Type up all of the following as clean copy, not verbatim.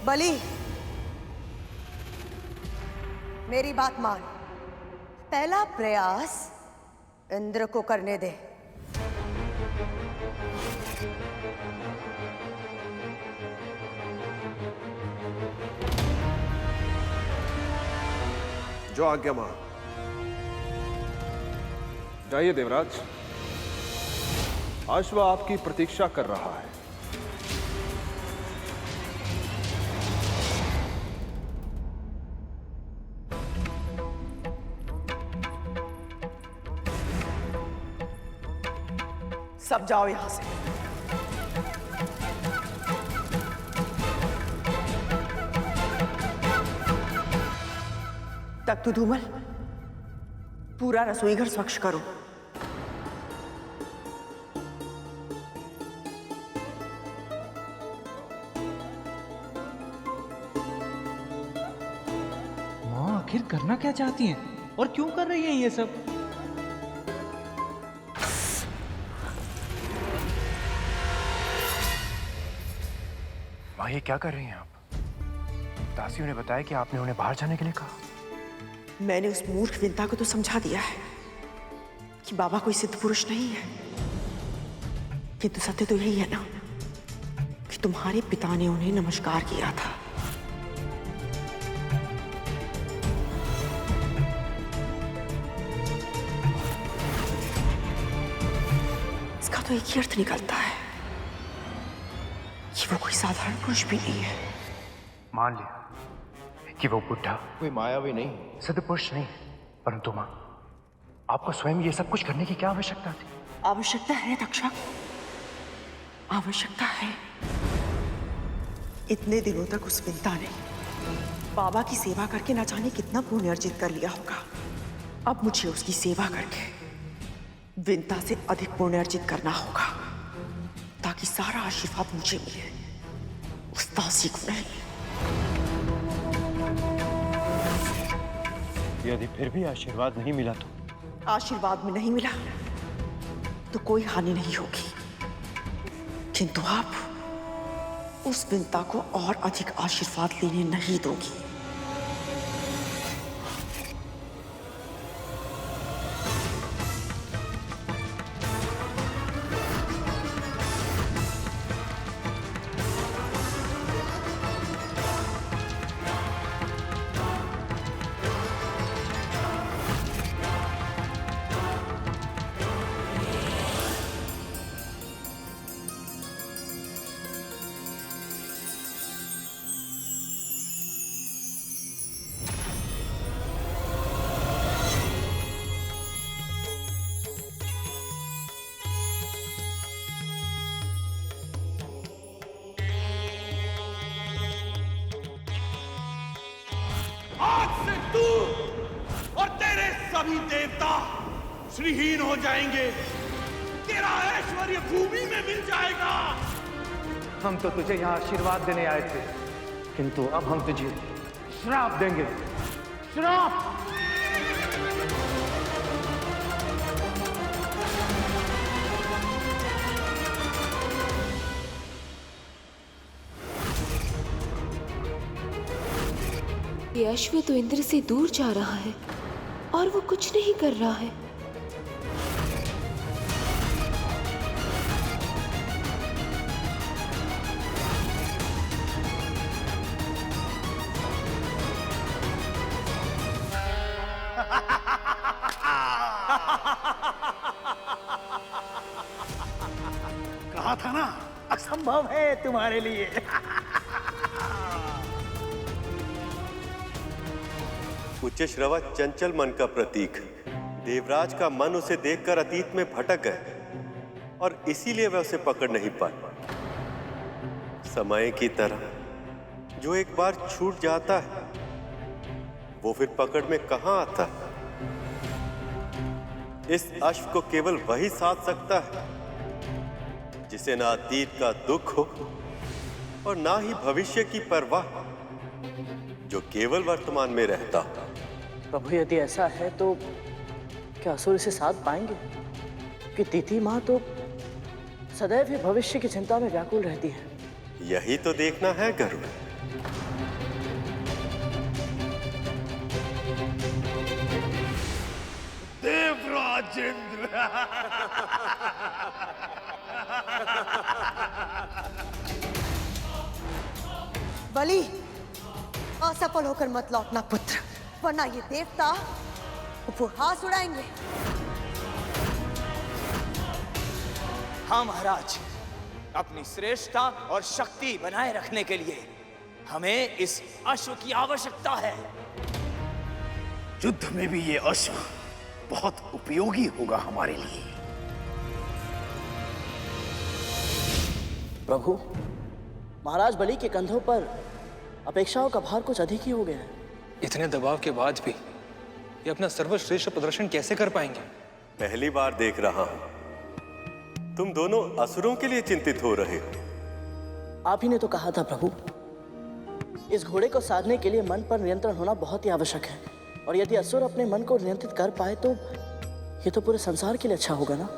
बलि, मेरी बात मान। पहला प्रयास इंद्र को करने दे। जो आज्ञा मां। जाइए देवराज, अश्व आपकी प्रतीक्षा कर रहा है। सब जाओ यहां से। तक तू धूमल, पूरा रसोई घर स्वच्छ करो। माँ आखिर करना क्या चाहती हैं और क्यों कर रही हैं ये सब? माँ ये क्या कर रही हैं आप? दासियों ने बताया कि आपने उन्हें बाहर जाने के लिए कहा। मैंने उस मूर्ख विंता को तो समझा दिया है कि बाबा कोई सिद्ध पुरुष नहीं है, किंतु सत्य तो यही है ना कि तुम्हारे पिता ने उन्हें नमस्कार किया था। इसका तो एक ही अर्थ निकलता है कि वो कोई साधारण पुरुष भी नहीं है। मान लिया कि वो बुढ़ा कोई मायावी नहीं, सिद्ध पुरुष नहीं, परंतु मां, आपको स्वयं ये सब कुछ करने की क्या आवश्यकता थी? आवश्यकता है तक्षक, आवश्यकता है। इतने दिनों तक उस विंता ने बाबा की सेवा करके ना जाने कितना पुण्य अर्जित कर लिया होगा। अब मुझे उसकी सेवा करके विंता से अधिक पुण्य अर्जित करना होगा ताकि सारा आशीर्वाद मुझे मिले, उस दासी को नहीं। यदि फिर भी आशीर्वाद नहीं मिला तो? आशीर्वाद में नहीं मिला तो कोई हानि नहीं होगी, किंतु आप उस विंता को और अधिक आशीर्वाद लेने नहीं दोगी। आज से तू और तेरे सभी देवता श्रीहीन हो जाएंगे। तेरा ऐश्वर्य भूमि में मिल जाएगा। हम तो तुझे यहाँ आशीर्वाद देने आए थे, किंतु अब हम तुझे श्राप देंगे। श्राप! ये अश्व तो इंद्र से दूर जा रहा है और वो कुछ नहीं कर रहा है। कहा था ना, असंभव है तुम्हारे लिए। उच्च श्रवा चंचल मन का प्रतीक। देवराज का मन उसे देखकर अतीत में भटक गए और इसीलिए वह उसे पकड़ नहीं पाया। समय की तरह जो एक बार छूट जाता है वो फिर पकड़ में कहां आता है। इस अश्व को केवल वही साध सकता है जिसे ना अतीत का दुख हो और ना ही भविष्य की परवाह, जो केवल वर्तमान में रहता हो। प्रभु यदि ऐसा है तो क्या असुर इसे साथ पाएंगे? कि तिथि माँ तो सदैव ही भविष्य की चिंता में व्याकुल रहती है। यही तो देखना है गरुड़। राजेंद्र। बलि, असफल होकर मत लौटना पुत्र, वरना ये देवता उपहास उड़ाएंगे। हाँ महाराज, अपनी श्रेष्ठता और शक्ति बनाए रखने के लिए हमें इस अश्व की आवश्यकता है। युद्ध में भी ये अश्व बहुत उपयोगी होगा हमारे लिए। प्रभु, महाराज बलि के कंधों पर अपेक्षाओं का भार कुछ अधिक ही हो गया है। इतने दबाव के बाद भी ये अपना सर्वश्रेष्ठ प्रदर्शन कैसे कर पाएंगे? पहली बार देख रहा हूं तुम दोनों असुरों के लिए चिंतित हो रहे हो। आप ही ने तो कहा था प्रभु, इस घोड़े को साधने के लिए मन पर नियंत्रण होना बहुत ही आवश्यक है, और यदि असुर अपने मन को नियंत्रित कर पाए तो ये तो पूरे संसार के लिए अच्छा होगा ना।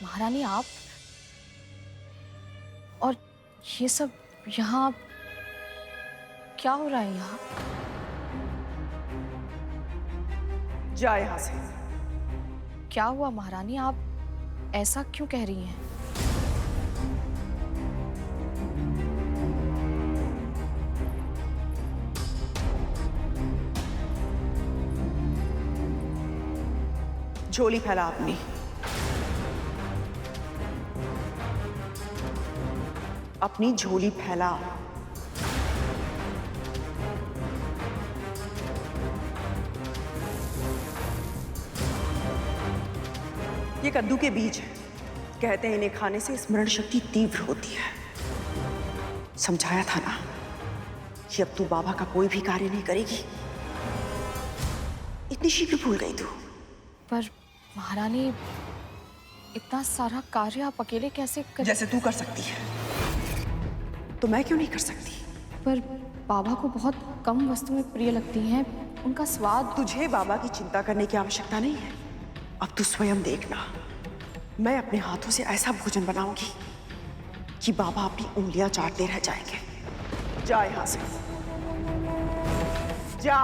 महारानी, आप और ये सब यहाँ क्या हो रहा है? यहाँ जा यहां से। क्या हुआ महारानी? आप ऐसा क्यों कह रही हैं? झोली फैला अपनी। अपनी झोली फैला। ये कद्दू के बीज है। कहते हैं इन्हें खाने से स्मरण शक्ति तीव्र होती है। समझाया था ना कि अब तू बाबा का कोई भी कार्य नहीं करेगी। इतनी शीघ्र भूल गई तू? पर महारानी, इतना सारा कार्य आप अकेले कैसे कर? जैसे तू कर सकती है तो मैं क्यों नहीं कर सकती? पर बाबा को बहुत कम वस्तुएं प्रिय लगती हैं, उनका स्वाद। तुझे बाबा की चिंता करने की आवश्यकता नहीं है। अब तू स्वयं देखना, मैं अपने हाथों से ऐसा भोजन बनाऊंगी कि बाबा अपनी उंगलियां चाटते रह जाएंगे। जा यहां से, जा।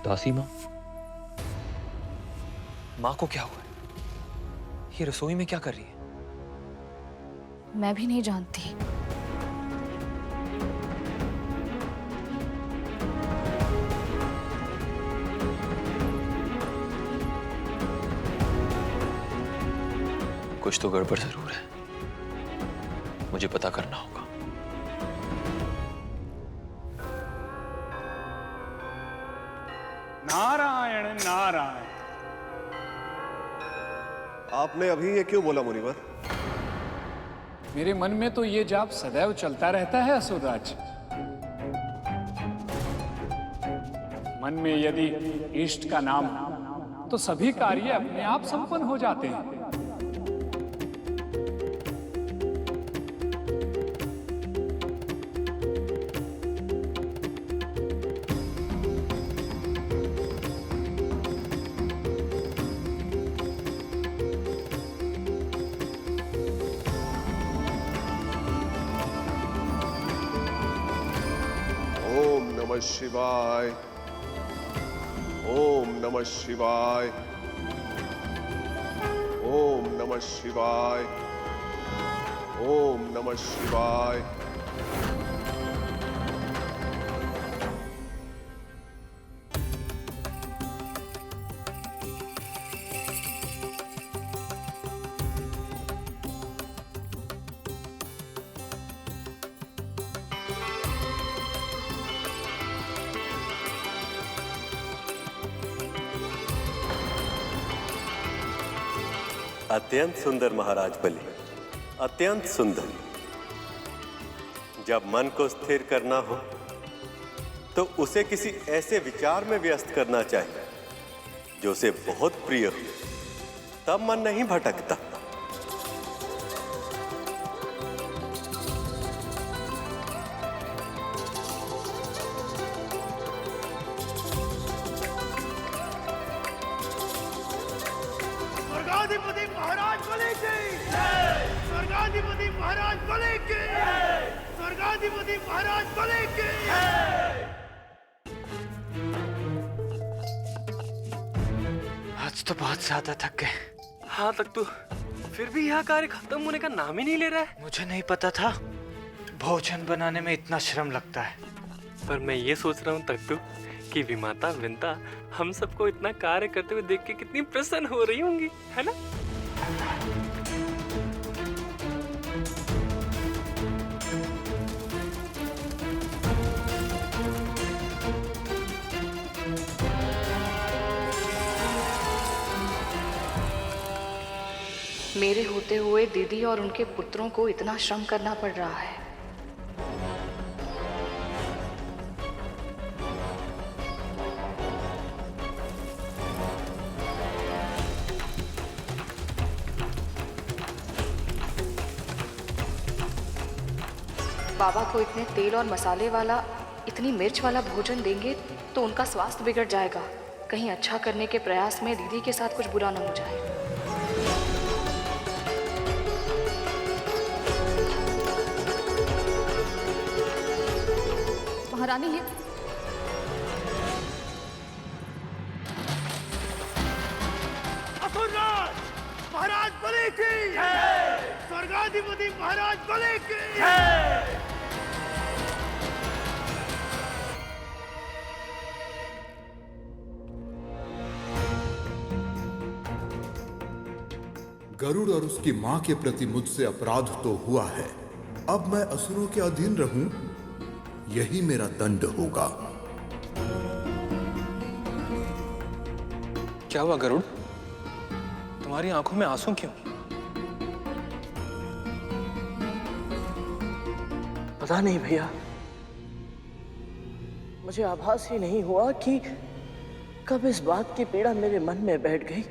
दासी माँ को क्या हुआ है? ये रसोई में क्या कर रही है? मैं भी नहीं जानती। कुछ तो गड़बड़ जरूर है, मुझे पता करना होगा। नारायण नारायण। आपने अभी ये क्यों बोला मुनिवर? मेरे मन में तो ये जाप सदैव चलता रहता है असुरराज। मन में यदि इष्ट का नाम तो सभी कार्य अपने आप संपन्न हो जाते हैं। ओम नमः शिवाय, ओम नमः शिवाय, ओम नमः शिवाय, ओम नमः शिवाय। अत्यंत सुंदर महाराज बलि, अत्यंत सुंदर। जब मन को स्थिर करना हो तो उसे किसी ऐसे विचार में व्यस्त करना चाहिए जो उसे बहुत प्रिय हो, तब मन नहीं भटकता। महाराज बलि की, स्वर्गाधिपति महाराज बलि की। आज तो बहुत ज्यादा थक गए। हाँ तक तू फिर भी यह कार्य खत्म होने का नाम ही नहीं ले रहा है। मुझे नहीं पता था भोजन बनाने में इतना श्रम लगता है। पर मैं ये सोच रहा हूँ तख्तू कि विमाता विंता हम सबको इतना कार्य करते हुए देख के कितनी प्रसन्न हो रही होंगी, है ना? मेरे होते हुए दीदी और उनके पुत्रों को इतना श्रम करना पड़ रहा है। बाबा को इतने तेल और मसाले वाला, इतनी मिर्च वाला भोजन देंगे तो उनका स्वास्थ्य बिगड़ जाएगा। कहीं अच्छा करने के प्रयास में दीदी के साथ कुछ बुरा न हो जाए। महारानी है। असुरराज महाराज बलि की, स्वर्गाधिपति महाराज बलि की। गरुड़ और उसकी मां के प्रति मुझसे अपराध तो हुआ है, अब मैं असुरों के अधीन रहूं, यही मेरा दंड होगा। क्या हुआ गरुड़? तुम्हारी आंखों में आंसू क्यों? पता नहीं भैया, मुझे आभास ही नहीं हुआ कि कब इस बात की पीड़ा मेरे मन में बैठ गई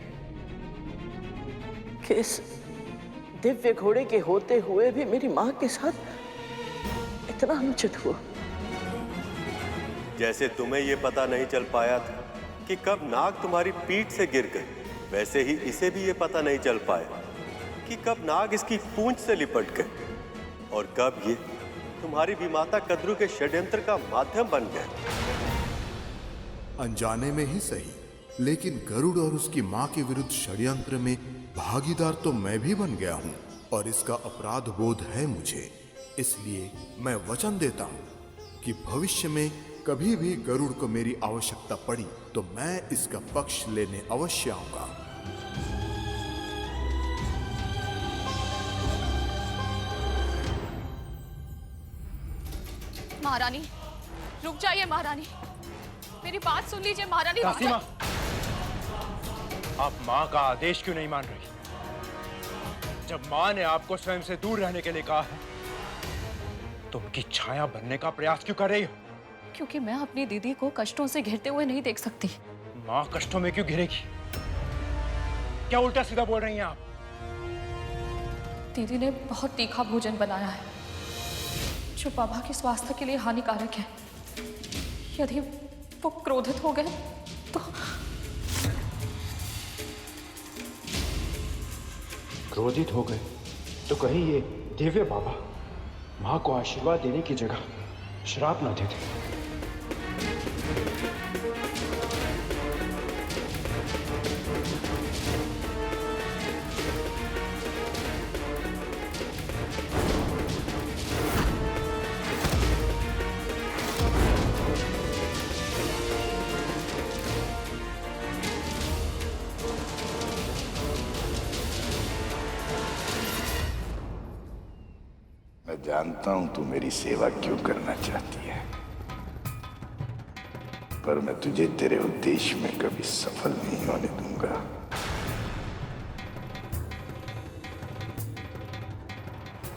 कि इस दिव्य घोड़े के होते हुए भी मेरी मां के साथ इतना अनुचित हुआ। जैसे तुम्हें ये पता नहीं चल पाया था कि कब नाग तुम्हारी पीठ से गिर गए, वैसे ही इसे भी ये पता नहीं चल पाया कि कब नाग इसकी पूंछ से लिपट गए और कब ये तुम्हारी विमाता कद्रू के षड्यंत्र का माध्यम बन गए। अनजाने में ही सही, लेकिन गरुड़ और उसकी मां के विरुद्ध षड्यंत्र में भागीदार तो मैं भी बन गया हूं और इसका अपराध बोध है मुझे। इसलिए मैं वचन देता हूं कि भविष्य में कभी भी गरुड़ को मेरी आवश्यकता पड़ी तो मैं इसका पक्ष लेने अवश्य आऊंगा। महारानी रुक जाइए। महारानी मेरी बात सुन लीजिए। महारानी रुक कासिमा, आप माँ का आदेश क्यों नहीं मान रही? जब माँ ने आपको स्वयं से दूर रहने के लिए कहा है तो उनकी छाया बनने का प्रयास क्यों कर रही हो? क्योंकि मैं अपनी दीदी को कष्टों से घिरते हुए नहीं देख सकती। माँ कष्टों में क्यों घिरेगी? क्या उल्टा सीधा बोल रही हैं आप? दीदी ने बहुत तीखा भोजन बनाया है जो बाबा के स्वास्थ्य के लिए हानिकारक है। यदि वो क्रोधित हो गए तो। क्रोधित हो गए तो कहीं ये दिव्य बाबा माँ को आशीर्वाद देने की जगह श्राप न देते। मैं जानता हूं तू मेरी सेवा क्यों करना चाहती है, पर मैं तुझे तेरे उद्देश्य में कभी सफल नहीं होने दूंगा।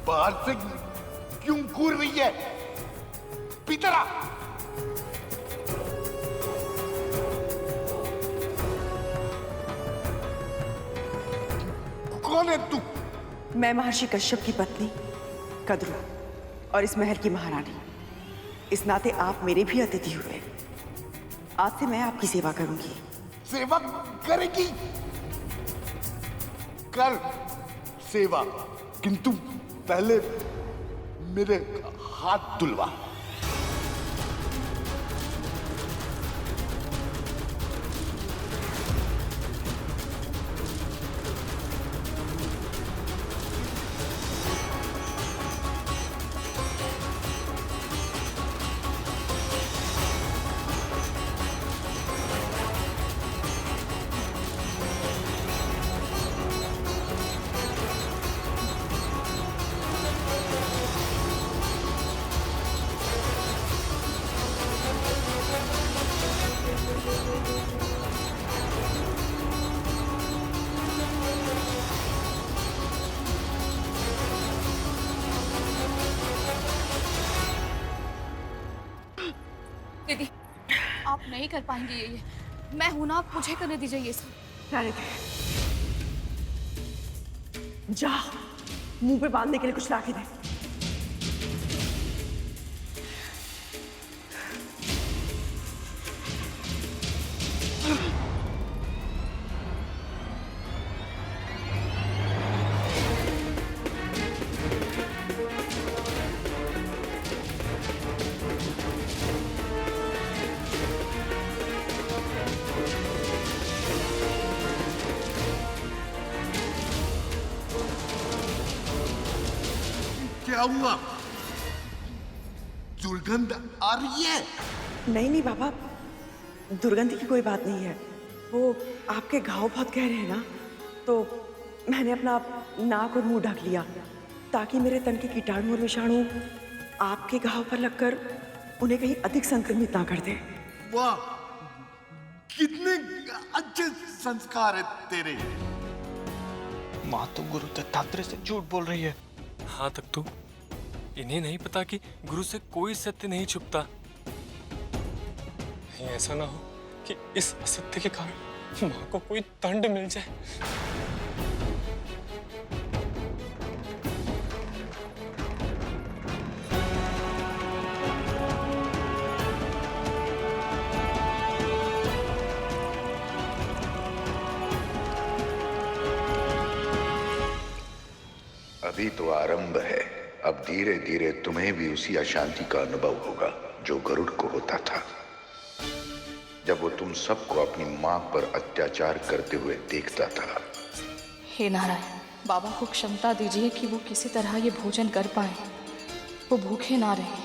बाहर से क्यों घूर रही है? पीतरा! कौन है तू? मैं महर्षि कश्यप की पत्नी कद्रू और इस महल की महारानी। इस नाते आप मेरे भी अतिथि हुए। आज से मैं आपकी सेवा करूंगी। सेवा करेगी? कर सेवा, किंतु पहले मेरे हाथ धुलवा। दीदी, आप नहीं कर पाएंगे ये। मैं हूं ना, आप मुझे करने दीजिए ये सब। रहने दे। जा, मुंह पे बांधने के लिए कुछ लाके दे। क्या हुआ? दुर्गंध आ रही है? नहीं नहीं बाबा, दुर्गंध की कोई बात नहीं है। वो आपके घाव बहुत गहरे हैं ना, तो मैंने अपना नाक और मुंह ढक लिया ताकि मेरे तन के कीटाणु और विषाणु आपके घाव पर लगकर उन्हें कहीं अधिक संक्रमित ना कर दे। वाह, कितने अच्छे संस्कार है तेरे। माँ तो गुरु दत्तात्रेय से झूठ बोल रही है। हाँ तख्तू, इन्हें नहीं पता कि गुरु से कोई सत्य नहीं छुपता। कहीं ऐसा ना हो कि इस असत्य के कारण माँ को कोई दंड मिल जाए। अभी तो आरंभ है। अब धीरे धीरे तुम्हें भी उसी अशांति का अनुभव होगा जो गरुड़ को होता था, जब वो तुम सबको अपनी मां पर अत्याचार करते हुए देखता था। हे नारायण, बाबा को क्षमता दीजिए कि वो किसी तरह ये भोजन कर पाए, वो भूखे ना रहे।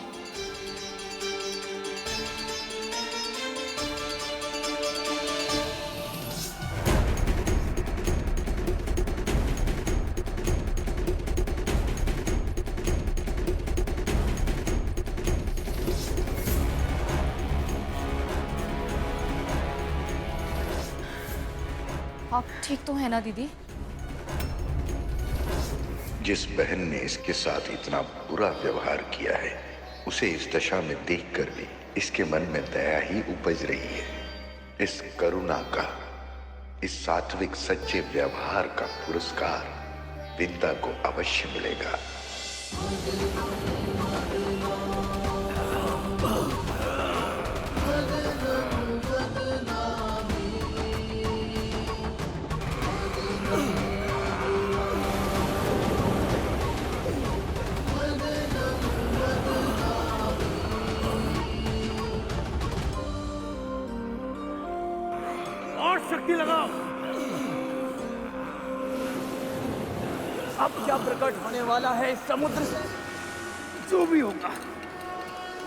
आप ठीक तो है ना दीदी? जिस बहन ने इसके साथ इतना बुरा व्यवहार किया है, उसे इस दशा में देखकर भी इसके मन में दया ही उपज रही है। इस करुणा का, इस सात्विक सच्चे व्यवहार का पुरस्कार विद्या को अवश्य मिलेगा। और शक्ति लगाओ। अब क्या प्रकट होने वाला है इस समुद्र से? जो भी होगा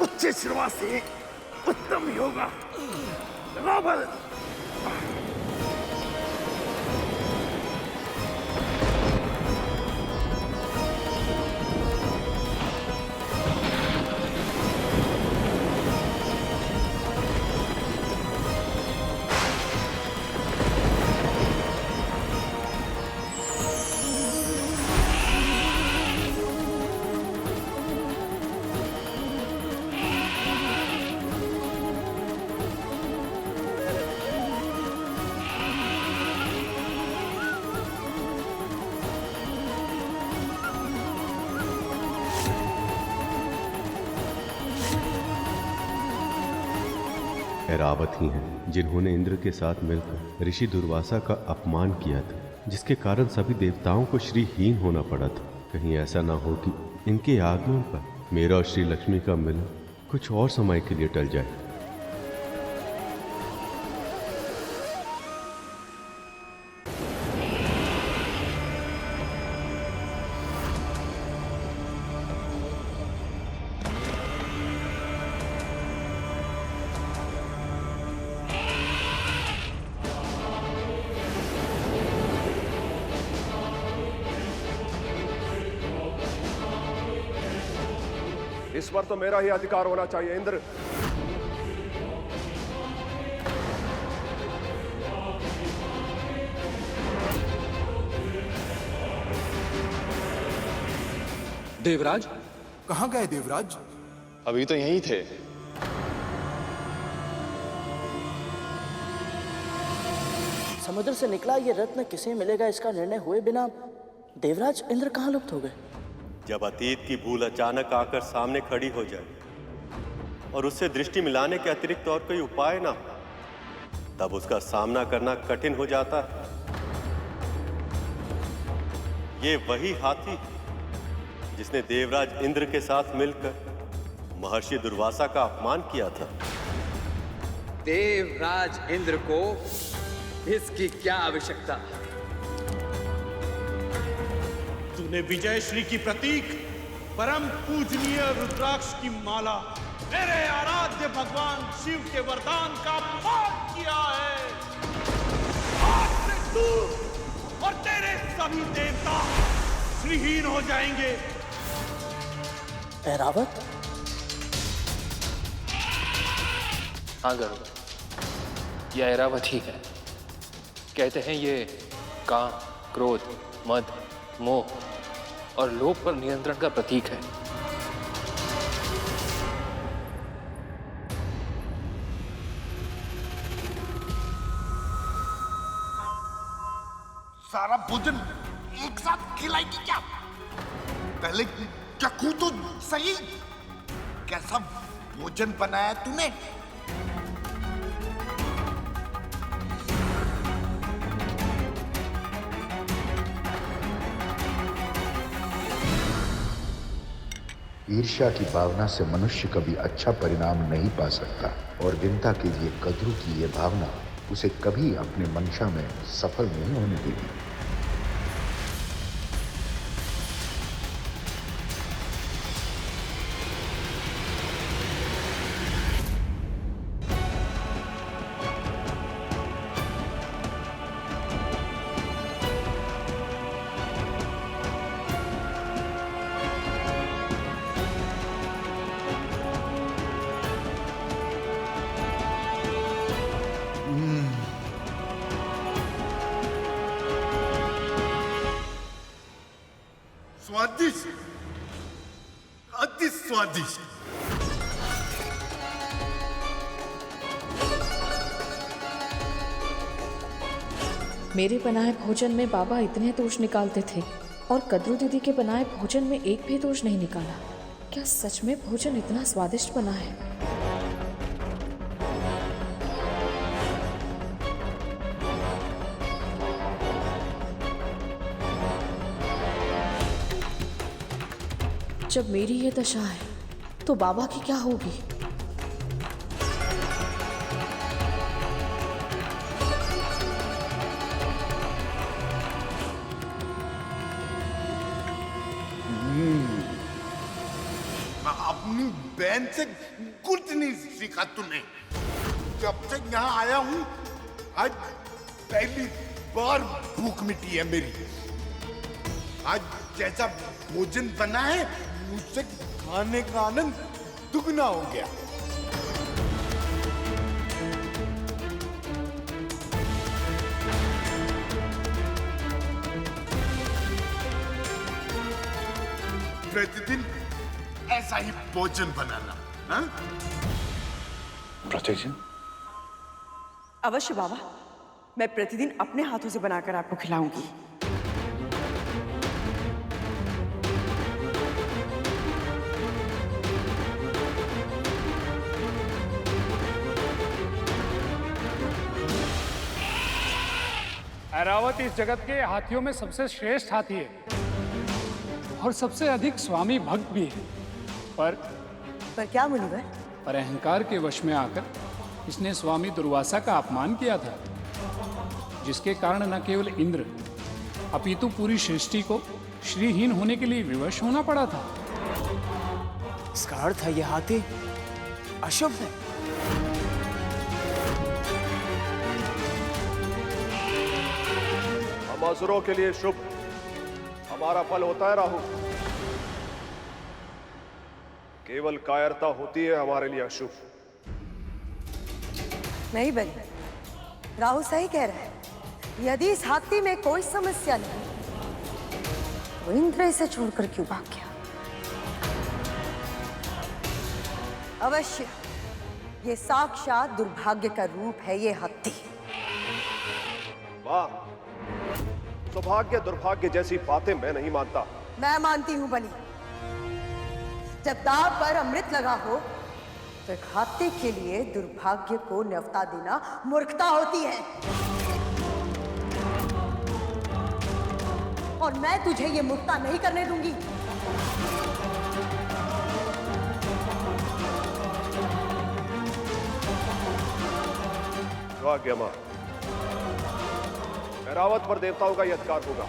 उच्च श्रवा से उत्तम ही होगा। लगाओ बल। ऐरावत ही हैं जिन्होंने इंद्र के साथ मिलकर ऋषि दुर्वासा का अपमान किया था, जिसके कारण सभी देवताओं को श्रीहीन होना पड़ा था। कहीं ऐसा ना हो कि इनके आगमन पर मेरा और श्री लक्ष्मी का मिलन कुछ और समय के लिए टल जाए। इस बार तो मेरा ही अधिकार होना चाहिए इंद्र। देवराज, कहाँ गए देवराज? अभी तो यहीं थे। समुद्र से निकला ये रत्न किसे मिलेगा, इसका निर्णय हुए बिना देवराज इंद्र कहाँ लुप्त हो गए? जब अतीत की भूल अचानक आकर सामने खड़ी हो जाए और उससे दृष्टि मिलाने के अतिरिक्त और कोई उपाय ना हो, तब उसका सामना करना कठिन हो जाता है। ये वही हाथी जिसने देवराज इंद्र के साथ मिलकर महर्षि दुर्वासा का अपमान किया था। देवराज इंद्र को इसकी क्या आवश्यकता? तूने विजय श्री की प्रतीक परम पूजनीय रुद्राक्ष की माला मेरे आराध्य भगवान शिव के वरदान का अपमान किया है। आज से तू और तेरे सभी देवता श्रीहीन हो जाएंगे। ऐरावत? हाँ गरुड़, यह ऐरावत ही है। कहते हैं ये काम, क्रोध, मद, मोह और लोभ पर नियंत्रण का प्रतीक है। सारा भोजन एक साथ खिलाएगी क्या? पहले चखूं तो सही, कैसा भोजन बनाया तूने? ईर्ष्या की भावना से मनुष्य कभी अच्छा परिणाम नहीं पा सकता और विंता के लिए कद्रू की ये भावना उसे कभी अपने मंशा में सफल नहीं होने देगी। स्वादिष्ट, अति स्वादिष्ट। मेरे बनाए भोजन में बाबा इतने दोष निकालते थे और कद्रू दीदी के बनाए भोजन में एक भी दोष नहीं निकाला। क्या सच में भोजन इतना स्वादिष्ट बना है? जब मेरी ये दशा है तो बाबा की क्या होगी? अपनी बहन से कुछ नहीं सीखा तूने। जब से यहाँ आया हूँ आज पहली बार भूख मिटी है मेरी। आज जैसा भोजन बना है मुझसे खाने का आनंद दुगना हो गया। प्रतिदिन ऐसा ही भोजन बनाना, हाँ? प्रतिदिन? अवश्य बाबा, मैं प्रतिदिन अपने हाथों से बनाकर आपको खिलाऊंगी। ऐरावत इस जगत के हाथियों में सबसे श्रेष्ठ हाथी है और सबसे अधिक स्वामी भक्त भी है। पर क्या मुनिवर? पर अहंकार के वश में आकर इसने स्वामी दुर्वासा का अपमान किया था, जिसके कारण न केवल इंद्र अपितु पूरी सृष्टि को श्रीहीन होने के लिए विवश होना पड़ा था। इसका अर्थ है यह हाथी अशुभ है। हम असुरों के लिए शुभ, हमारा फल होता है राहु। केवल कायरता होती है हमारे लिए अशुभ। नहीं बनी, राहु सही कह रहा है। यदि इस हाथी में कोई समस्या नहीं तो इंद्र इसे छोड़कर क्यों भाग गया? अवश्य ये साक्षात दुर्भाग्य का रूप है ये हाथी। वाह, सौभाग्य दुर्भाग्य जैसी बातें मैं नहीं मानता। मैं मानती हूं बनी। जब दांव पर अमृत लगा हो तो एक हाथी के लिए दुर्भाग्य को न्यौता देना मूर्खता होती है। और मैं तुझे ये मूर्खता नहीं करने दूंगी। आज्ञा मां, ऐरावत पर देवताओं का यह अधिकार होगा।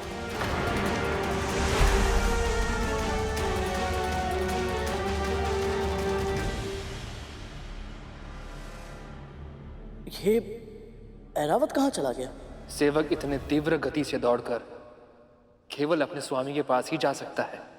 ये ऐरावत कहाँ चला गया? सेवक इतने तीव्र गति से दौड़कर केवल अपने स्वामी के पास ही जा सकता है।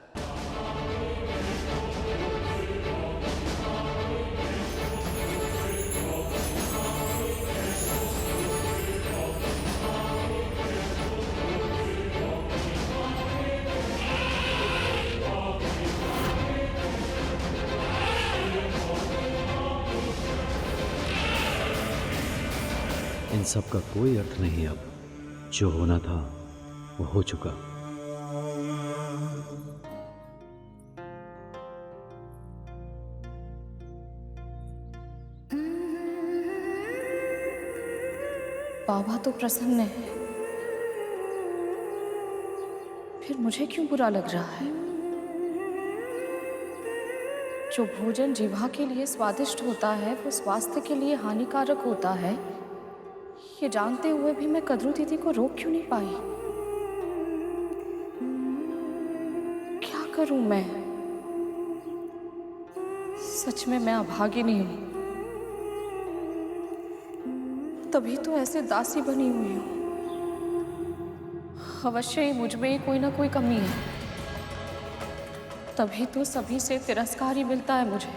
इन सब का कोई अर्थ नहीं। अब जो होना था वो हो चुका। बाबा तो प्रसन्न है, फिर मुझे क्यों बुरा लग रहा है? जो भोजन जीवा के लिए स्वादिष्ट होता है वो स्वास्थ्य के लिए हानिकारक होता है, ये जानते हुए भी मैं कद्रू दीदी को रोक क्यों नहीं पाई? क्या करूं मैं? सच में मैं अभागिनी हूं, तभी तो ऐसे दासी बनी हुई हूं। अवश्य ही मुझ में कोई ना कोई कमी है, तभी तो सभी से तिरस्कार ही मिलता है मुझे।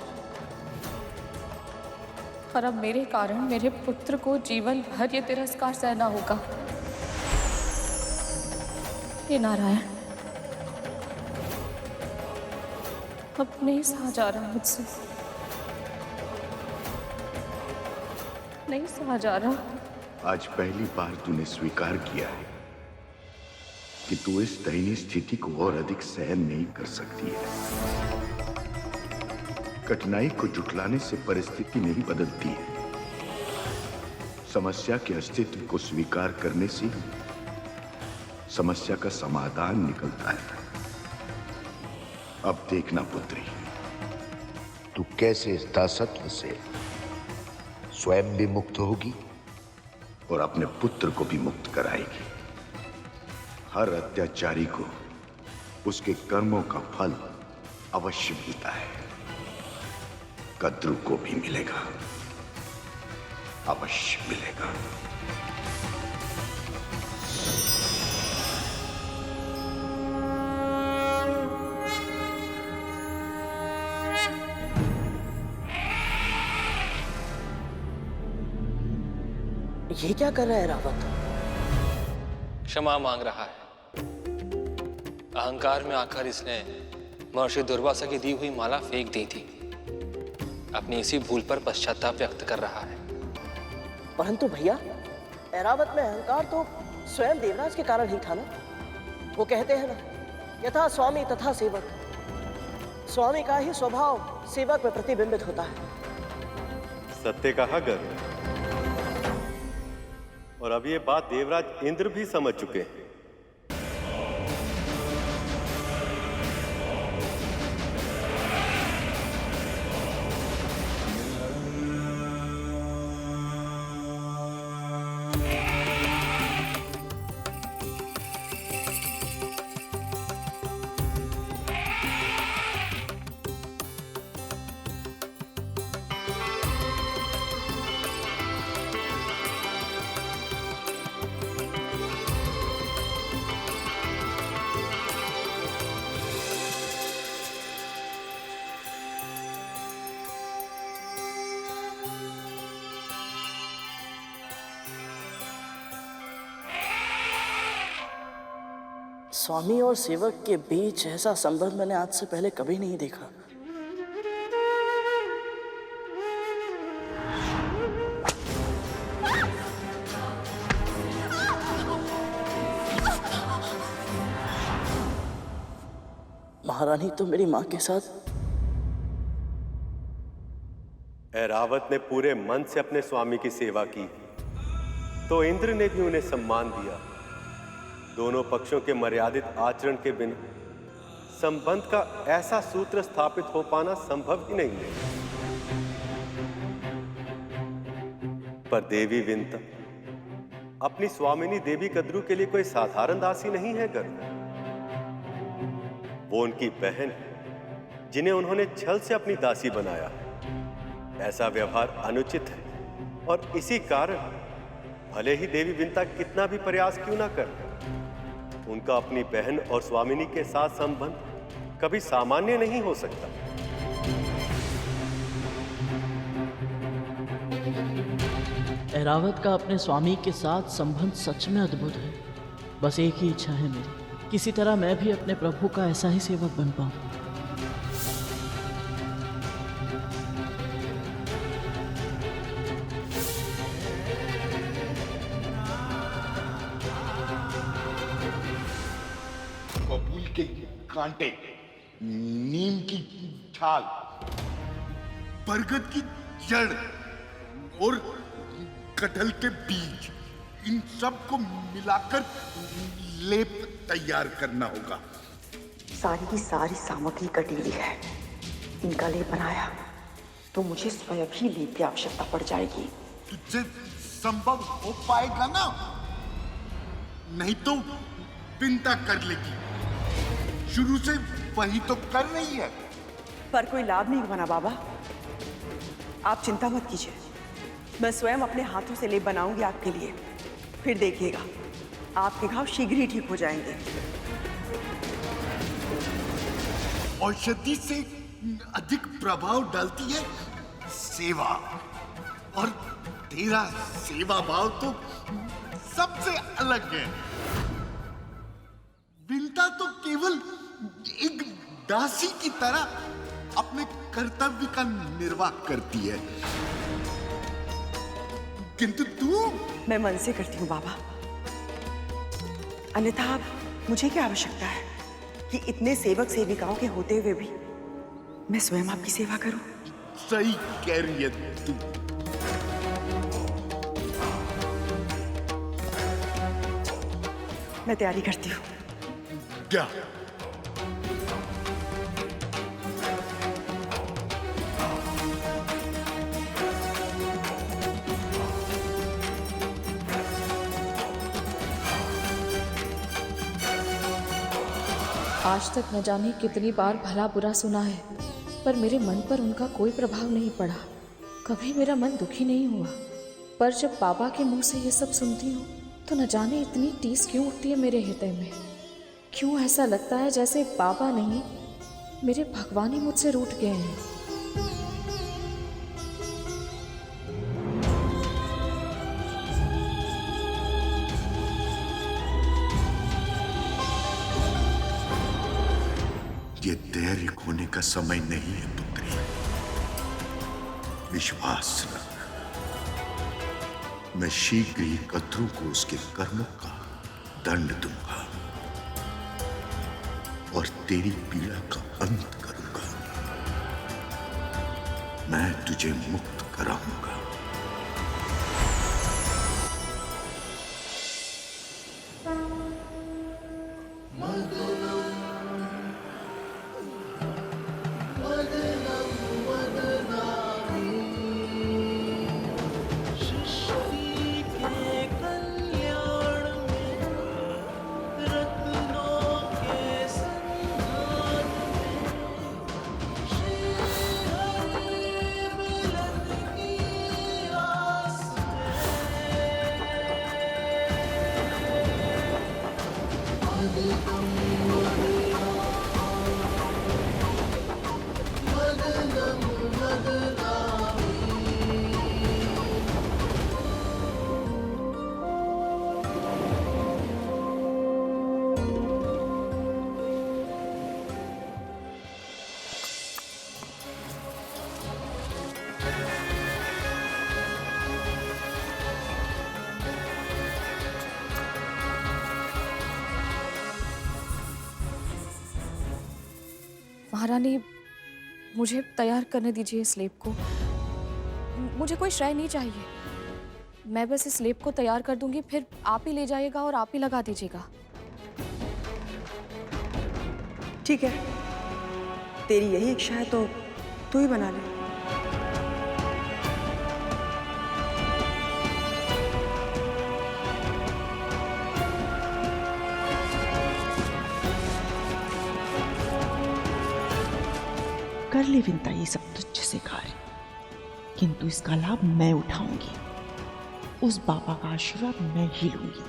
और अब मेरे कारण मेरे पुत्र को जीवन भर ये तिरस्कार सहना होगा। हे नारायण, अब नहीं सहा जा रहा मुझसे, नहीं सहा जा रहा। आज पहली बार तूने स्वीकार किया है कि तू इस दयनीय स्थिति को और अधिक सहन नहीं कर सकती है। कठिनाई को जुटलाने से परिस्थिति नहीं बदलती है। समस्या के अस्तित्व को स्वीकार करने से समस्या का समाधान निकलता है। अब देखना पुत्री, तू कैसे इस दासत्व से स्वयं भी मुक्त होगी और अपने पुत्र को भी मुक्त कराएगी। हर अत्याचारी को उसके कर्मों का फल अवश्य मिलता है। कद्रू को भी मिलेगा, अवश्य मिलेगा। ये क्या कर रहा है रावत? क्षमा मांग रहा है। अहंकार में आकर इसने महर्षि दुर्वासा की दी हुई माला फेंक दी थी। अपनी इसी भूल पर पश्चाताप व्यक्त कर रहा है। परंतु भैया, ऐरावत में अहंकार तो स्वयं देवराज के कारण ही था ना। वो कहते हैं ना, यथा स्वामी तथा सेवक। स्वामी का ही स्वभाव सेवक में प्रतिबिंबित होता है। सत्य कहा गर्व। और अब ये बात देवराज इंद्र भी समझ चुके हैं। स्वामी और सेवक के बीच ऐसा संबंध मैंने आज से पहले कभी नहीं देखा। महारानी तो मेरी माँ के साथ। ऐरावत ने पूरे मन से अपने स्वामी की सेवा की, तो इंद्र ने भी उन्हें सम्मान दिया। दोनों पक्षों के मर्यादित आचरण के बिना संबंध का ऐसा सूत्र स्थापित हो पाना संभव ही नहीं है। पर देवी विंता अपनी स्वामिनी देवी कद्रू के लिए कोई साधारण दासी नहीं है गरुड़। वो उनकी बहन है, जिन्हें उन्होंने छल से अपनी दासी बनाया। ऐसा व्यवहार अनुचित है और इसी कारण भले ही देवी विंता कितना भी प्रयास क्यों ना कर, उनका अपनी बहन और स्वामिनी के साथ संबंध कभी सामान्य नहीं हो सकता। ऐरावत का अपने स्वामी के साथ संबंध सच में अद्भुत है। बस एक ही इच्छा है मेरी, किसी तरह मैं भी अपने प्रभु का ऐसा ही सेवक बन पाऊं। बबूल के कांटे, नीम की छाल, बरगद की जड़ और कटहल के बीज, इन सब को मिलाकर लेप तैयार करना होगा। सारी की सारी सामग्री कटीली है। इनका लेप बनाया तो मुझे स्वयं ही लेप की आवश्यकता पड़ जाएगी। तुझसे संभव हो पाएगा ना? नहीं तो विंता कर लेगी। शुरू से वही तो कर रही है। पर कोई लाभ नहीं बना बाबा। आप चिंता मत कीजिए, मैं स्वयं अपने हाथों से लेप बनाऊंगी आपके लिए। फिर देखिएगा, आपके घाव शीघ्र ही ठीक हो जाएंगे। औषधि से अधिक प्रभाव डालती है सेवा, और तेरा सेवा भाव तो सबसे अलग है। विंता तो केवल एक दासी की तरह अपने कर्तव्य का निर्वाह करती है, किंतु तू। मैं मन से करती हूँ बाबा, अन्यथा मुझे क्या आवश्यकता है कि इतने सेवक सेविकाओं के होते हुए भी मैं स्वयं आपकी सेवा करूं? सही कह रही है तू। मैं तैयारी करती हूँ। क्या? आज तक न जाने कितनी बार भला बुरा सुना है, पर मेरे मन पर उनका कोई प्रभाव नहीं पड़ा। कभी मेरा मन दुखी नहीं हुआ, पर जब बाबा के मुंह से ये सब सुनती हूँ तो न जाने इतनी टीस क्यों उठती है मेरे हृदय में। क्यों ऐसा लगता है जैसे बाबा नहीं, मेरे भगवान ही मुझसे रूठ गए हैं। ये धैर्य खोने का समय नहीं है पुत्री। विश्वास रख, मैं शीघ्र ही कद्रू को उसके कर्मों का दंड दूंगा और तेरी पीड़ा का अंत करूंगा। मैं तुझे मुक्त कराऊंगा। महारानी, मुझे तैयार करने दीजिए इस लेप को। मुझे कोई श्रेय नहीं चाहिए। मैं बस इस लेप को तैयार कर दूंगी, फिर आप ही ले जाइएगा और आप ही लगा दीजिएगा। ठीक है, तेरी यही इच्छा है तो तू ही बना ले। कर ले विंता ये सब तुझ से कार्य, किंतु इसका लाभ मैं उठाऊंगी। उस बाबा का आशीर्वाद मैं ही लूंगी।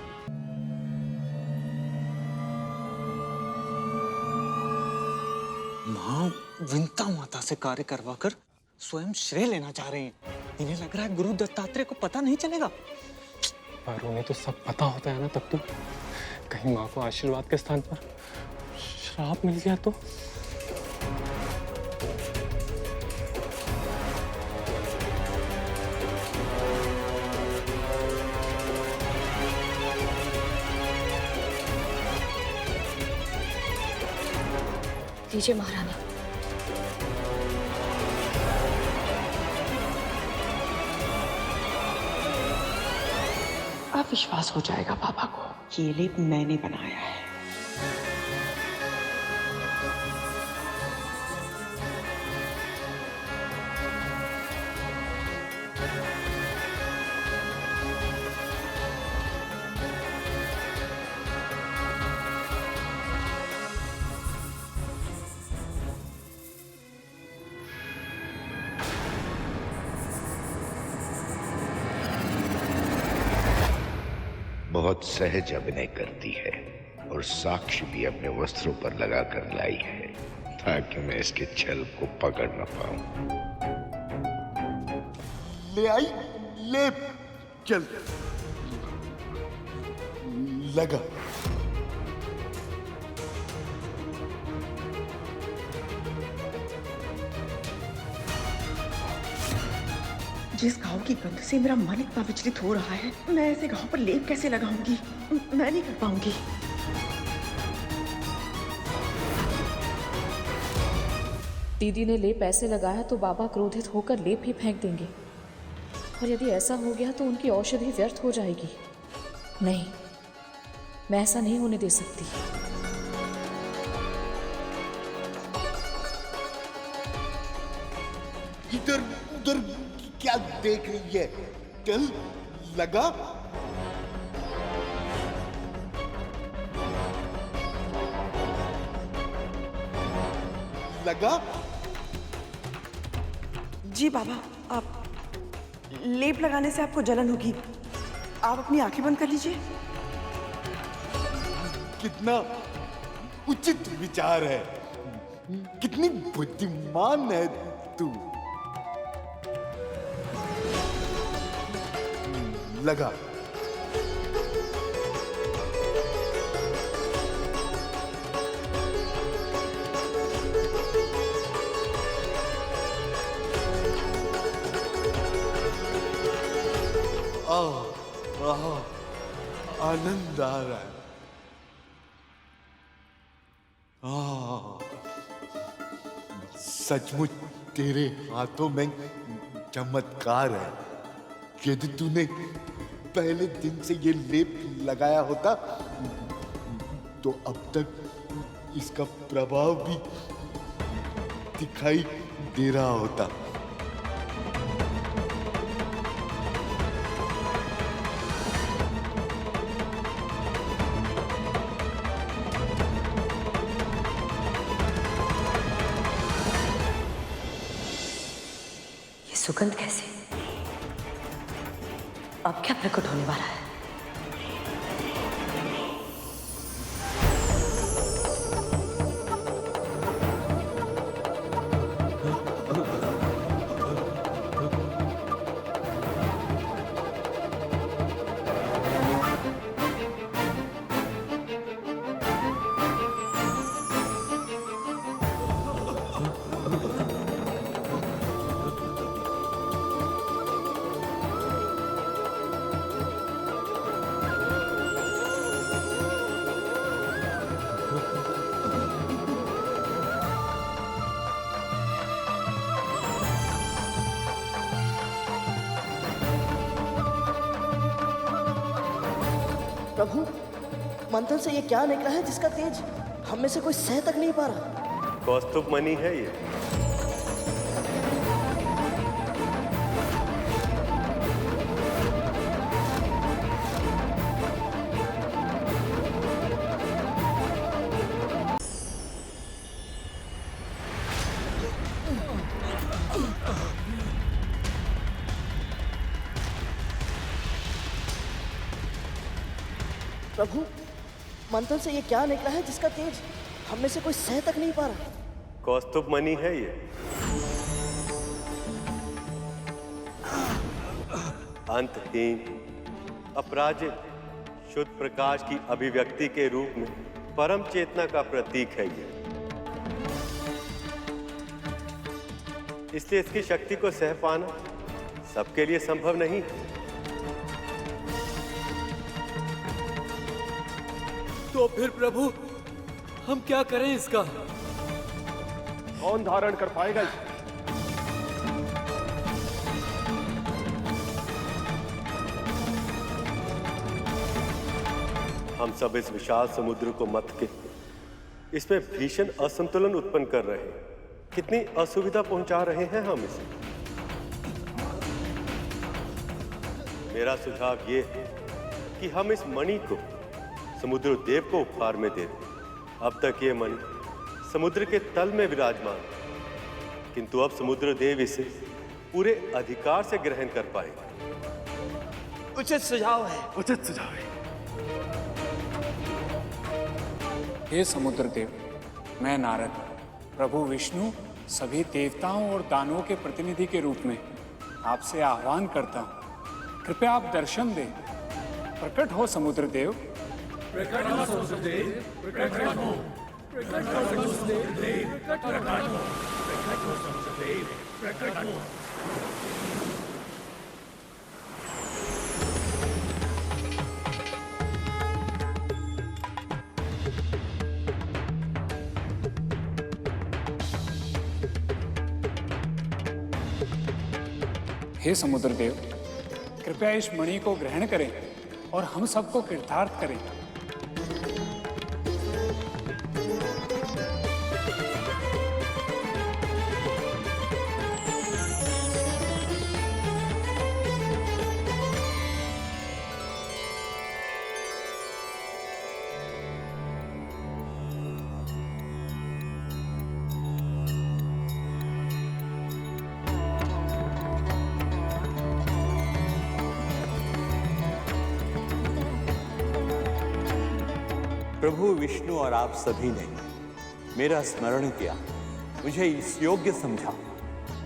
माँ विंता माता से कार्य करवाकर स्वयं श्रेय लेना चाह रहे हैं। इन्हें लग रहा है गुरु दत्तात्रेय को पता नहीं चलेगा। पर उन्हें तो सब पता होता है ना। तब तो कहीं माँ को आशीर्वाद के स्थान पर श्राप मिल गया तो। लीजिए महारानी। अब विश्वास हो जाएगा पापा को कि ये लेप मैंने बनाया है। बहुत सहज अभिनय करती है और साक्ष्य भी अपने वस्त्रों पर लगाकर लाई है ताकि मैं इसके छल को पकड़ न पाऊं। ले आई ले, चल लगा। जिस घाव की गंध से मेरा मन इतना विचलित हो रहा है, मैं ऐसे घाव पर लेप कैसे लगाऊंगी? मैं नहीं कर पाऊंगी। दीदी ने लेप ऐसे लगाया तो बाबा क्रोधित होकर लेप ही फेंक देंगे, और यदि ऐसा हो गया तो उनकी औषधि व्यर्थ हो जाएगी। नहीं, मैं ऐसा नहीं होने दे सकती। इधर उधर क्या देख रही है? चल लगा। लगा। जी बाबा, आप लेप लगाने से आपको जलन होगी। आप अपनी आंखें बंद कर लीजिए। कितना उचित विचार है, कितनी बुद्धिमान है तू। लगा। आनंद आ रहा है। सचमुच तेरे हाथों में चमत्कार है। यदि तूने पहले दिन से ये लेप लगाया होता तो अब तक इसका प्रभाव भी दिखाई दे रहा होता। ये सुगंध कैसे? अब क्या प्रकट होने वाला है? प्रभु, मंथन से ये क्या निकला है जिसका तेज हम में से कोई सह तक नहीं पा रहा? कौस्तुभ मणि है ये। प्रभु, मंथन से ये क्या निकला है जिसका तेज हम में से कोई सह तक नहीं पा रहा? कौस्तुभ मणि है ये। अंतहीन, अपराजित, शुद्ध प्रकाश की अभिव्यक्ति के रूप में परम चेतना का प्रतीक है ये। इसलिए इसकी शक्ति को सह पाना सबके लिए संभव नहीं है। तो फिर प्रभु, हम क्या करें इसका? कौन धारण कर पाएगा इसे? हम सब इस विशाल समुद्र को मथ के इसमें भीषण असंतुलन उत्पन्न कर रहे हैं। कितनी असुविधा पहुंचा रहे हैं हम इसे। मेरा सुझाव ये है कि हम इस मणि को समुद्र देव को उपहार में दे दें। अब तक ये मणि समुद्र के तल में विराजमान, किंतु अब समुद्र देव इसे पूरे अधिकार से ग्रहण कर पाएगा। उचित सुझाव है। उचित सुझाव है। हे समुद्र देव, मैं नारद प्रभु विष्णु सभी देवताओं और दानवों के प्रतिनिधि के रूप में आपसे आह्वान करता हूँ। कृपया आप दर्शन दें। प्रकट हो समुद्र देव। प्रकट हो समुद्र देव, प्रकट हो, प्रकट हो समुद्र देव, प्रकट हो, प्रकट हो समुद्र देव, प्रकट हो। हे समुद्र देव, कृपया इस मणि को ग्रहण करें और हम सबको कृतार्थ करें। प्रभु विष्णु और आप सभी ने मेरा स्मरण किया, मुझे इस योग्य समझा,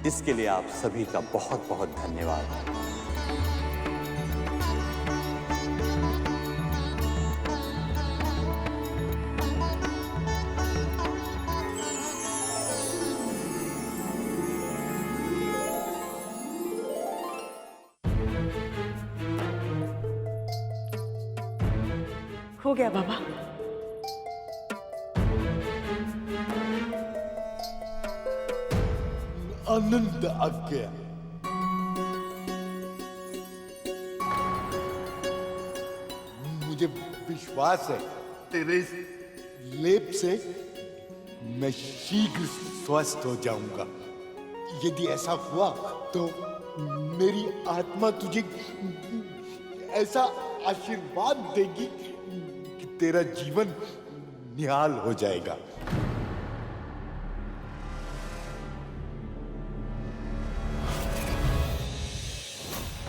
इसके लिए आप सभी का बहुत बहुत धन्यवाद। हो गया बाबा। आनंद आ गया। मुझे विश्वास है तेरे इस लेप से मैं शीघ्र स्वस्थ हो जाऊंगा। यदि ऐसा हुआ तो मेरी आत्मा तुझे ऐसा आशीर्वाद देगी कि तेरा जीवन निहाल हो जाएगा।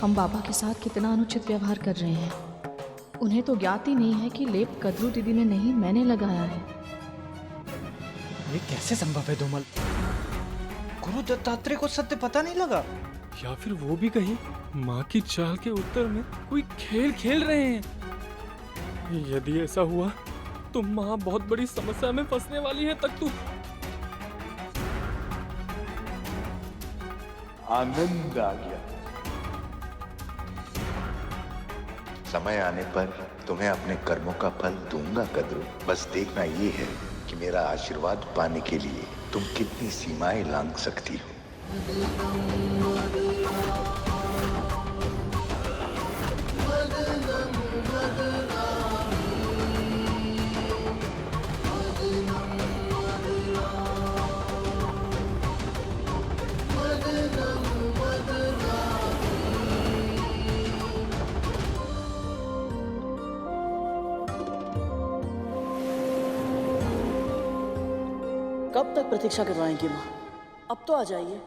हम बाबा के साथ कितना अनुचित व्यवहार कर रहे हैं। उन्हें तो ज्ञात ही नहीं है कि लेप कद्रू दीदी ने नहीं, मैंने लगाया है। ये कैसे संभव है धूमल? गुरु दत्तात्रेय को सत्य पता नहीं लगा? या फिर वो भी कहीं माँ की चाल के उत्तर में कोई खेल खेल रहे हैं। यदि ऐसा हुआ तो माँ बहुत बड़ी समस्या में फंसने वाली है। तक तू आनंद आ गया। समय आने पर तुम्हें अपने कर्मों का फल दूंगा कद्रू। बस देखना ये है कि मेरा आशीर्वाद पाने के लिए तुम कितनी सीमाएं लांघ सकती हो। कब तक प्रतीक्षा करवाएंगी माँ? अब तो आ जाइए।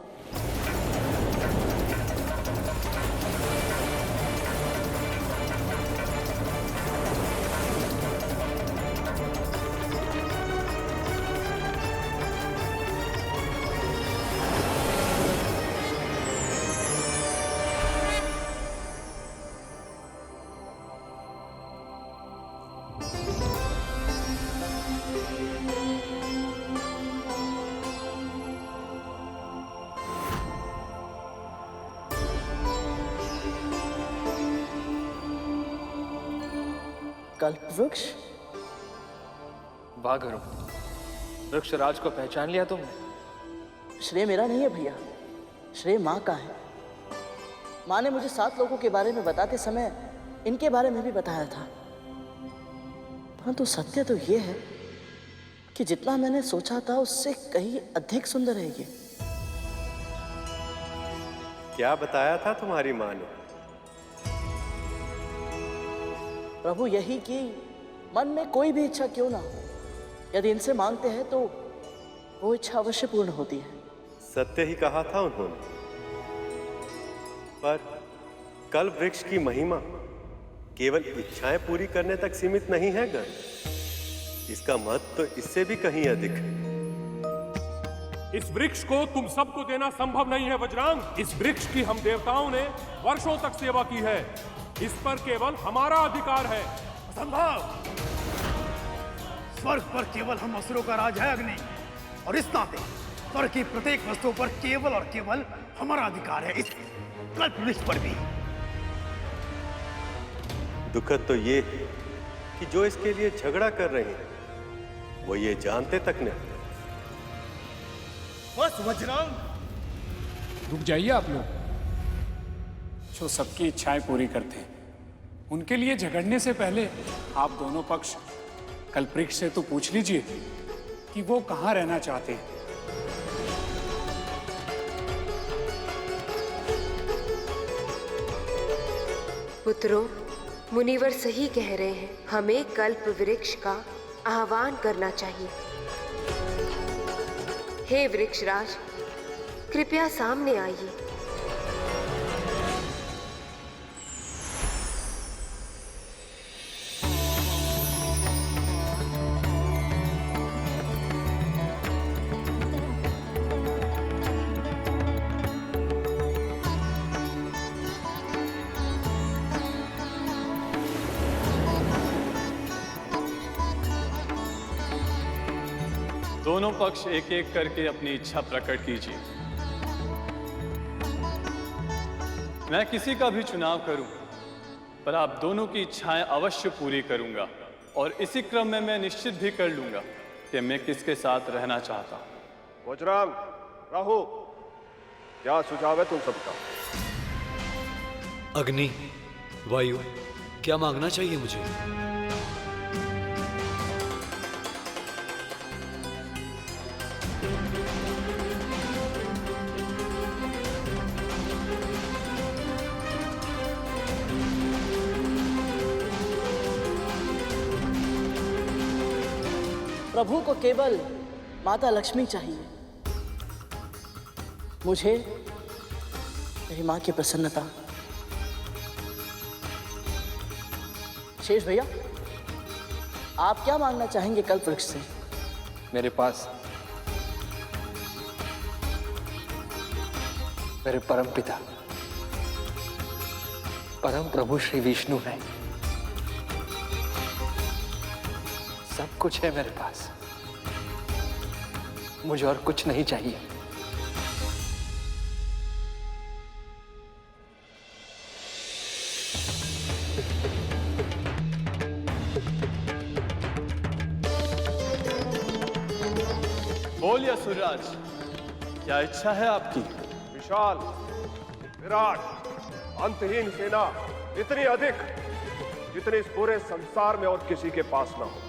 कल्प वृक्ष? वाह गुरु, वृक्षराज को पहचान लिया तुमने? श्रेय मेरा नहीं है भैया, श्रेय माँ का है। माँ ने मुझे 7 लोगों के बारे में बताते समय इनके बारे में भी बताया था। परंतु सत्य तो ये है कि जितना मैंने सोचा था उससे कहीं अधिक सुंदर है ये। क्या बताया था तुम्हारी माँ ने? प्रभु यही कि मन में कोई भी इच्छा क्यों ना हो, यदि इनसे मांगते हैं तो वो इच्छा अवश्य पूर्ण होती है। सत्य ही कहा था उन्होंने। पर कल्प वृक्ष की महिमा केवल इच्छाएं पूरी करने तक सीमित नहीं है गण। इसका महत्व तो इससे भी कहीं अधिक है। इस वृक्ष को तुम सबको देना संभव नहीं है वज्रांग। इस वृक्ष की हम देवताओं ने वर्षों तक सेवा की है। इस पर केवल हमारा अधिकार है। असंभव। स्वर्ग पर केवल हम असुरों का राज है अग्नि, और इस नाते स्वर्ग की प्रत्येक वस्तु पर केवल और केवल हमारा अधिकार है, इस कल्प वृक्ष पर भी। दुखद तो ये है कि जो इसके लिए झगड़ा कर रहे हैं वो ये जानते तक नहीं। बस वज्रांग, रुक जाइए आप लोग। जो सबकी इच्छाएं पूरी करते हैं उनके लिए झगड़ने से पहले आप दोनों पक्ष कल्पवृक्ष से तो पूछ लीजिए कि वो कहां रहना चाहते हैं। पुत्रों, मुनिवर सही कह रहे हैं। हमें कल्प वृक्ष का आह्वान करना चाहिए। हे वृक्षराज, कृपया सामने आइए। दोनों पक्ष एक एक करके अपनी इच्छा प्रकट कीजिए। मैं किसी का भी चुनाव करूं, पर आप दोनों की इच्छाएं अवश्य पूरी करूंगा, और इसी क्रम में मैं निश्चित भी कर लूंगा कि मैं किसके साथ रहना चाहता हूं। वज्रांग, राहु, क्या सुझाव है तुम सबका? अग्नि, वायु, क्या मांगना चाहिए मुझे? प्रभु को केवल माता लक्ष्मी चाहिए। मुझे मेरी मां की प्रसन्नता। शेष भैया, आप क्या मांगना चाहेंगे कल्प वृक्ष से? मेरे पास मेरे परम पिता, परम प्रभु श्री विष्णु है। सब कुछ है मेरे पास, मुझे और कुछ नहीं चाहिए। बोलिए असुरराज, क्या इच्छा है आपकी? विशाल, विराट, अंतहीन सेना, इतनी अधिक जितनी इस पूरे संसार में और किसी के पास ना हो।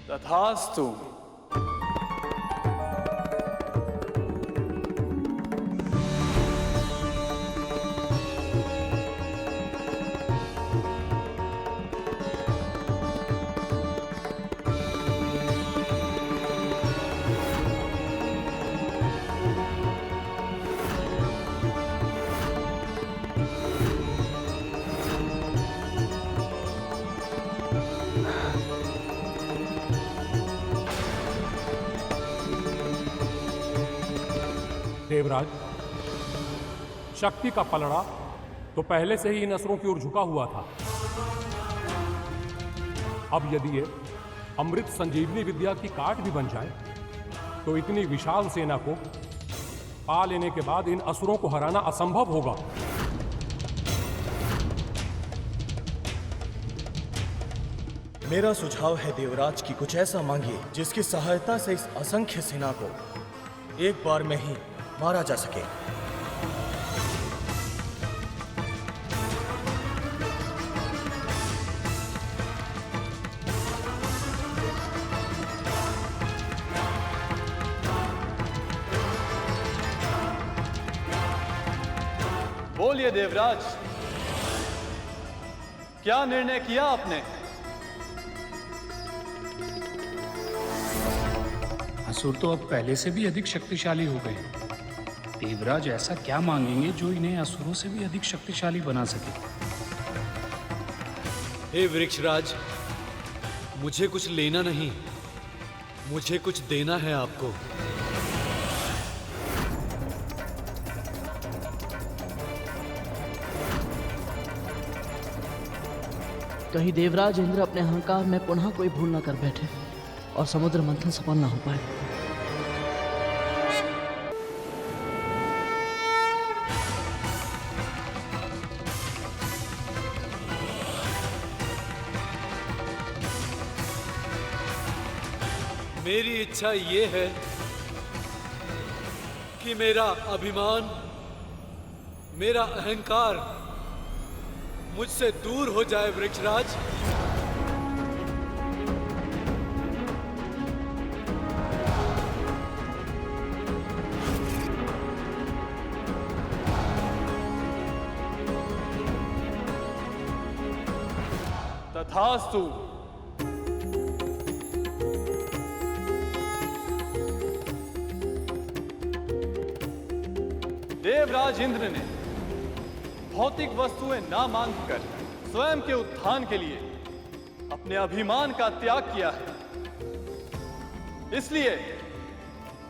तथास्तु। देवराज, शक्ति का पलड़ा तो पहले से ही इन असुरों की ओर झुका हुआ था। अब यदि ये अमृत संजीवनी विद्या की काट भी बन जाए तो इतनी विशाल सेना को पा लेने के बाद इन असुरों को हराना असंभव होगा। मेरा सुझाव है देवराज की कुछ ऐसा मांगिए जिसकी सहायता से इस असंख्य सेना को एक बार में ही मारा जा सके। बोलिए देवराज, क्या निर्णय किया आपने? असुर तो अब पहले से भी अधिक शक्तिशाली हो गए। देवराज ऐसा क्या मांगेंगे जो इन्हें असुरों से भी अधिक शक्तिशाली बना सके? हे वृक्षराज, मुझे कुछ लेना नहीं, मुझे कुछ देना है आपको। कहीं देवराज इंद्र अपने अहंकार में पुनः कोई भूल न कर बैठे और समुद्र मंथन सफल न हो पाए। मेरी इच्छा ये है कि मेरा अभिमान, मेरा अहंकार मुझसे दूर हो जाए वृक्षराज। तथास्तु। देवराज इंद्र ने भौतिक वस्तुएं ना मांगकर स्वयं के उत्थान के लिए अपने अभिमान का त्याग किया है, इसलिए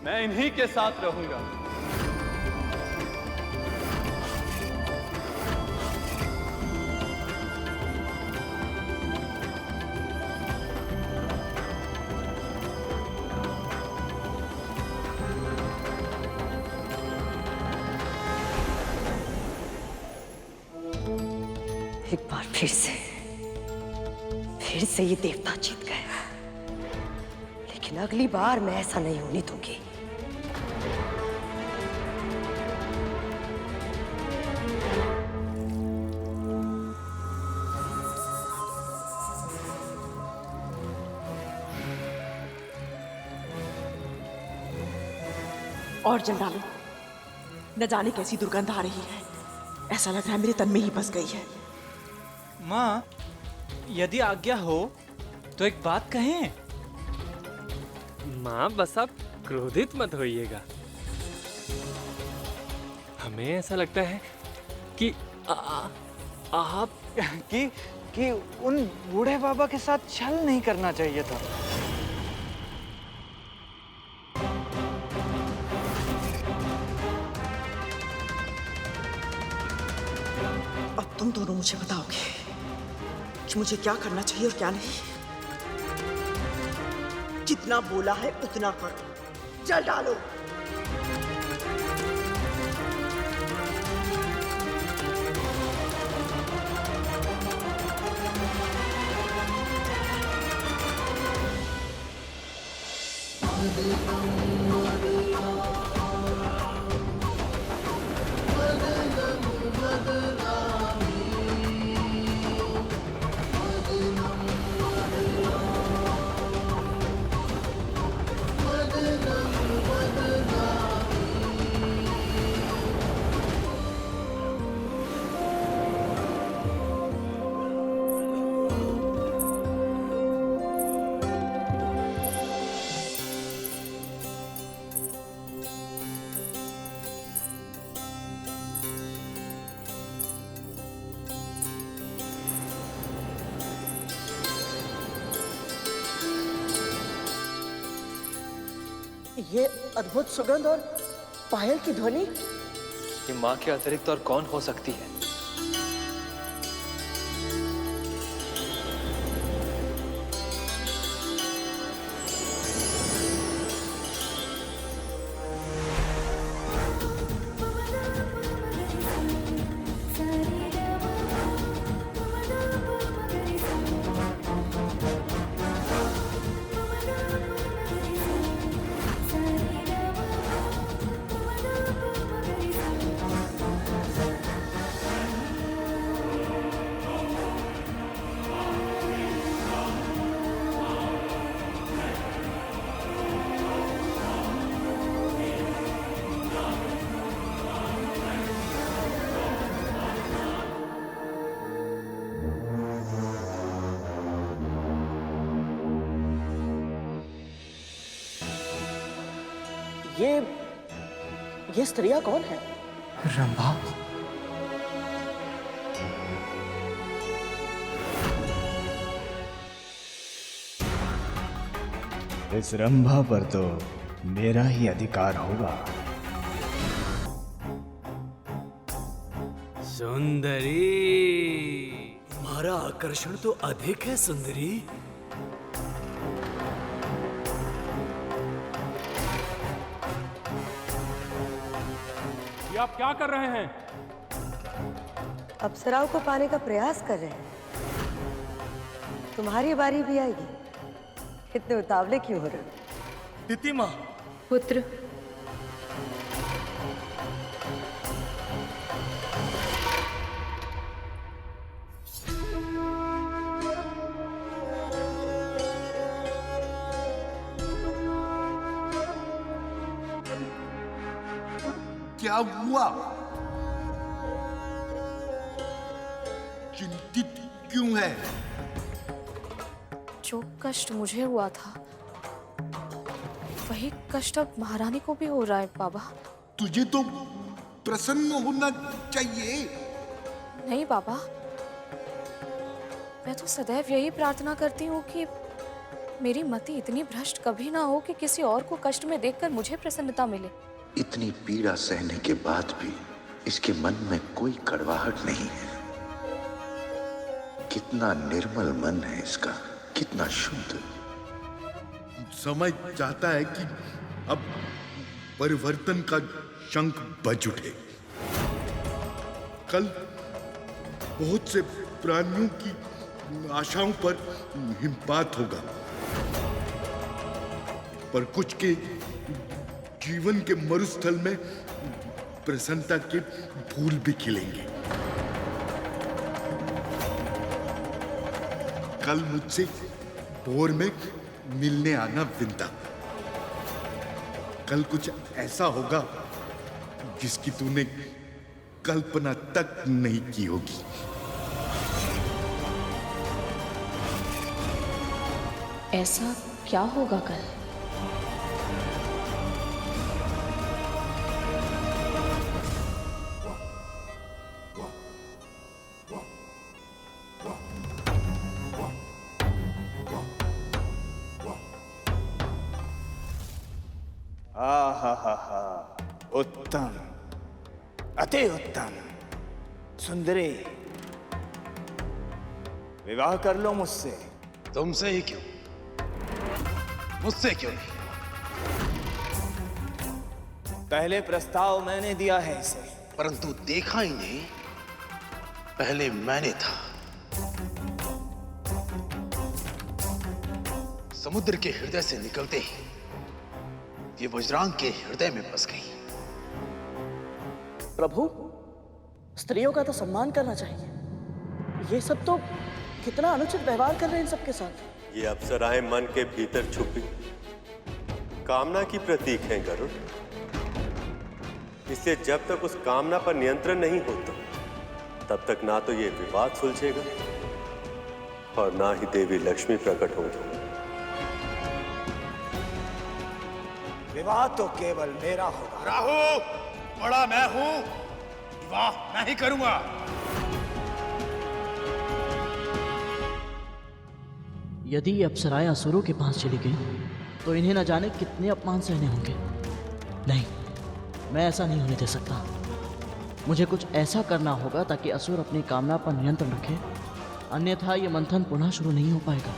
मैं इन्हीं के साथ रहूंगा। एक बार फिर से ये देवता जीत गए, लेकिन अगली बार मैं ऐसा नहीं होने दूंगी। और जल डालो, न जाने कैसी दुर्गंध आ रही है। ऐसा लग रहा है मेरे तन में ही बस गई है। माँ, यदि आज्ञा हो तो एक बात कहें। माँ, बस आप क्रोधित मत होइएगा। हमें ऐसा लगता है कि आप कि उन बूढ़े बाबा के साथ छल नहीं करना चाहिए था। अब तुम दोनों मुझे बताओगे कि मुझे क्या करना चाहिए और क्या नहीं। जितना बोला है उतना करो, जल डालो। ये अद्भुत सुगंध और पायल की ध्वनि? ये माँ के अतिरिक्त और कौन हो सकती है? ये स्त्रियां कौन है? रंभा। इस रंभा पर तो मेरा ही अधिकार होगा। सुंदरी, तुम्हारा आकर्षण तो अधिक है सुंदरी। ये आप क्या कर रहे हैं? अप्सराओं को पाने का प्रयास कर रहे हैं। तुम्हारी बारी भी आएगी। इतने उतावले क्यों हो रहे हो? तिथि माँ। पुत्र, क्या हुआ? चिंतित क्यों है? जो कष्ट मुझे हुआ था वही कष्ट अब महारानी को भी हो रहा है बाबा। तुझे तो प्रसन्न होना चाहिए। नहीं बाबा, मैं तो सदैव यही प्रार्थना करती हूँ कि मेरी मति इतनी भ्रष्ट कभी ना हो कि किसी और को कष्ट में देखकर मुझे प्रसन्नता मिले। इतनी पीड़ा सहने के बाद भी इसके मन में कोई कड़वाहट नहीं है। कितना निर्मल मन है इसका, कितना शुद्ध। समझ चाहता है कि अब परिवर्तन का शंख बज उठे। कल बहुत से प्राणियों की आशाओं पर हिमपात होगा, पर कुछ के जीवन के मरुस्थल में प्रसन्नता के फूल भी खिलेंगे। कल मुझसे भोर में मिलने आना विंता। कल कुछ ऐसा होगा जिसकी तूने कल्पना तक नहीं की होगी। ऐसा क्या होगा कल? उत्तम, अति उत्तम। सुंदरी, विवाह कर लो मुझसे। तुमसे ही क्यों, मुझसे क्यों नहीं? पहले प्रस्ताव मैंने दिया है इसे, परंतु देखा ही नहीं, पहले मैंने था। समुद्र के हृदय से निकलते ही ये वज्रांग के हृदय में बस गई। प्रभु, स्त्रियों का तो सम्मान करना चाहिए। ये सब तो कितना अनुचित व्यवहार कर रहे हैं इन सबके साथ। ये अप्सराएं मन के भीतर छुपी कामना की प्रतीक हैं गरुड़। इसलिए जब तक उस कामना पर नियंत्रण नहीं होता, तब तक ना तो ये विवाद सुलझेगा और ना ही देवी लक्ष्मी प्रकट होगी। विवाह तो केवल मेरा होगा। राहु, बड़ा मैं हूं, विवाह मैं ही करूंगा। यदि ये अप्सराएं असुरों के पास चली गई तो इन्हें न जाने कितने अपमान सहने होंगे। नहीं, मैं ऐसा नहीं होने दे सकता। मुझे कुछ ऐसा करना होगा ताकि असुर अपनी कामना पर नियंत्रण रखे, अन्यथा ये मंथन पुनः शुरू नहीं हो पाएगा।